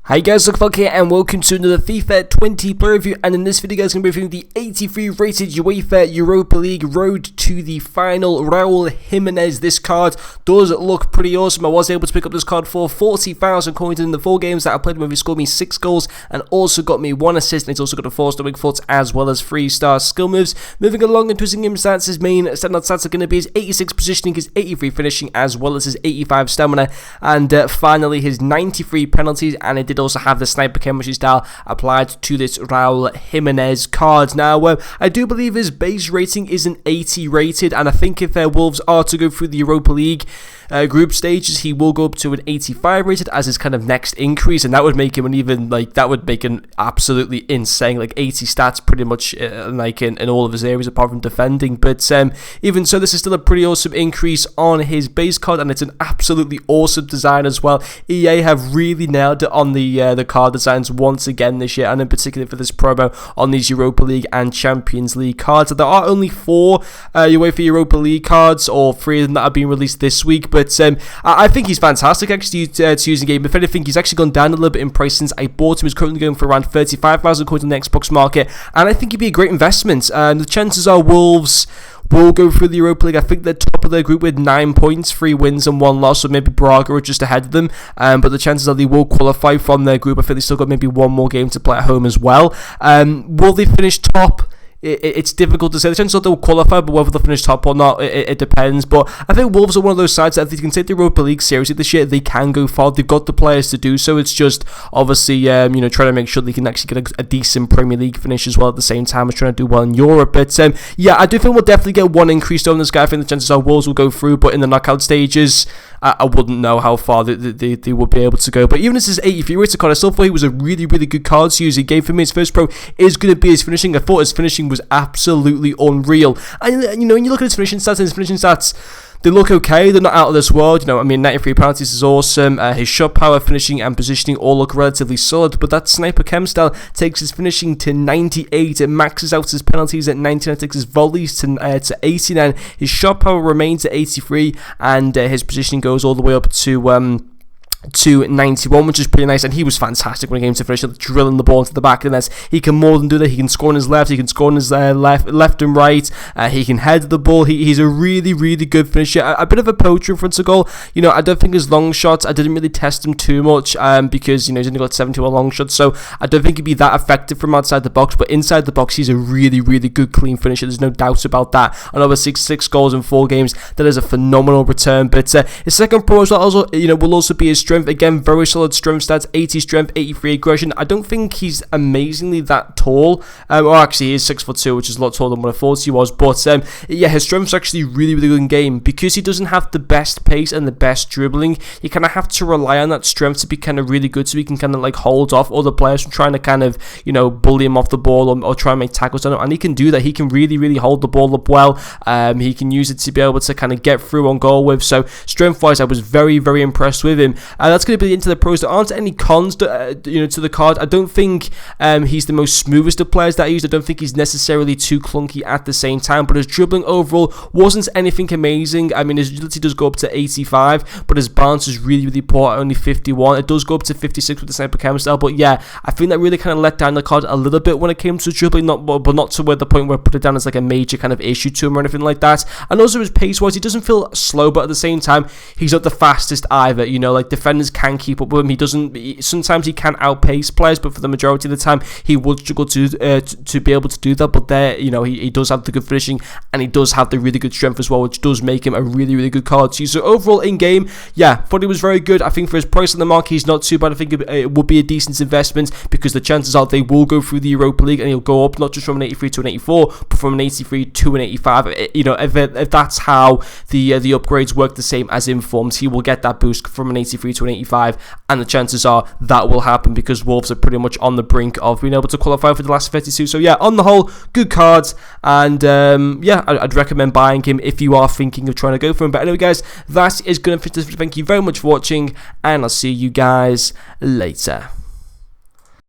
Hi guys, Rttf here and welcome to another FIFA 20 player review, and in this video guys I'm going to be reviewing the 83 rated UEFA Europa League Road to the Final Raul Jimenez. This card does look pretty awesome. I was able to pick up this card for 40,000 coins in the 4 games that I played with. He scored me 6 goals and also got me 1 assist, and he's also got a 4-star weak foot as well as 3-star skill moves. Moving along and twisting him stats, his main standout stats are going to be his 86 positioning, his 83 finishing as well as his 85 stamina, and finally his 93 penalties, and it did also have the sniper chemistry style applied to this Raul Jimenez card. Now, I do believe his base rating is an 80 rated, and I think if Wolves are to go through the Europa League group stages, he will go up to an 85 rated as his kind of next increase, and that would make him an even, that would make an absolutely insane, 80 stats pretty much, in all of his areas apart from defending. But even so, this is still a pretty awesome increase on his base card, and it's an absolutely awesome design as well. EA have really nailed it on the card designs once again this year, and in particular for this promo on these Europa League and Champions League cards. There are only 4 UEFA Europa League cards, or 3 of them that are being released this week, but I think he's fantastic actually to use in game. If anything, he's actually gone down a little bit in price since I bought him. He's currently going for around 35,000 coins on the Xbox market, and I think he'd be a great investment. The chances are Wolves will go through the Europa League. I think they're top of their group with 9 points, 3 wins and 1 loss, so maybe Braga are just ahead of them, but the chances are they will qualify from their group. I think they still got maybe 1 more game to play at home as well. Will they finish top? It's difficult to say. The chances are they'll qualify, but whether they'll finish top or not, it depends. But I think Wolves are one of those sides that if they can take the Europa League seriously this year, they can go far. They've got the players to do so. It's just obviously trying to make sure they can actually get a decent Premier League finish as well at the same time as trying to do well in Europe. But yeah, I do think we'll definitely get 1 increase on this guy. I think the chances are Wolves will go through, but in the knockout stages, I wouldn't know how far they would be able to go. But even as his 83 rated card, I still thought he was a really, really good card to use. He gave for me his first pro is going to be his finishing. I thought his finishing was absolutely unreal. And when you look at his finishing stats, they look okay. They're not out of this world. 93 penalties is awesome. His shot power, finishing, and positioning all look relatively solid. But that sniper chem style takes his finishing to 98. It maxes out his penalties at 99. It takes his volleys to 89. His shot power remains at 83, and his positioning goes all the way up to 91, which is pretty nice. And he was fantastic when he came to finish, drilling the ball into the back of the net. He can more than do that. He can score on his left, he can score on his left and right, he can head the ball. He's a really, really good finisher. A bit of a poacher in front of goal. I don't think his long shots, I didn't really test him too much because he's only got 71 long shots, so I don't think he'd be that effective from outside the box. But inside the box, he's a really, really good clean finisher. There's no doubt about that. And over 6 goals in 4 games, that is a phenomenal return. But his second pro as well will also be his strength. Again, very solid strength stats, 80 strength, 83 aggression. I don't think he's amazingly that tall. Actually, he is 6'2", which is a lot taller than what I thought he was. But yeah, his strength's actually really, really good in game. Because he doesn't have the best pace and the best dribbling, you kind of have to rely on that strength to be kind of really good, so he can kind of hold off other players from trying to kind of, bully him off the ball or try and make tackles on him. And he can do that. He can really, really hold the ball up well. He can use it to be able to kind of get through on goal with. So strength-wise, I was very, very impressed with him. That's going to be into the pros. There aren't any cons to the card. I don't think he's the most smoothest of players that I used. I don't think he's necessarily too clunky at the same time, but his dribbling overall wasn't anything amazing. I mean, his agility does go up to 85, but his balance is really, really poor at only 51. It does go up to 56 with the sniper cam style, but yeah, I think that really kind of let down the card a little bit when it came to dribbling, but not to where the point where I put it down as a major kind of issue to him or anything like that. And also his pace-wise, he doesn't feel slow, but at the same time, he's not the fastest either. Defenders can keep up with him. Sometimes he can outpace players, but for the majority of the time, he would struggle to be able to do that. But there, he does have the good finishing, and he does have the really good strength as well, which does make him a really, really good card to use. So overall, in game, yeah, thought he was very good. I think for his price on the market, he's not too bad. I think it would be a decent investment because the chances are they will go through the Europa League, and he'll go up not just from an 83 to an 84, but from an 83 to an 85. If that's how the upgrades work the same as informs, he will get that boost from an 83 to an 85, and the chances are that will happen because Wolves are pretty much on the brink of being able to qualify for the last 32. So yeah, on the whole, good cards, and yeah, I'd recommend buying him if you are thinking of trying to go for him. But anyway guys, that is going to finish this video. Thank you very much for watching, and I'll see you guys later.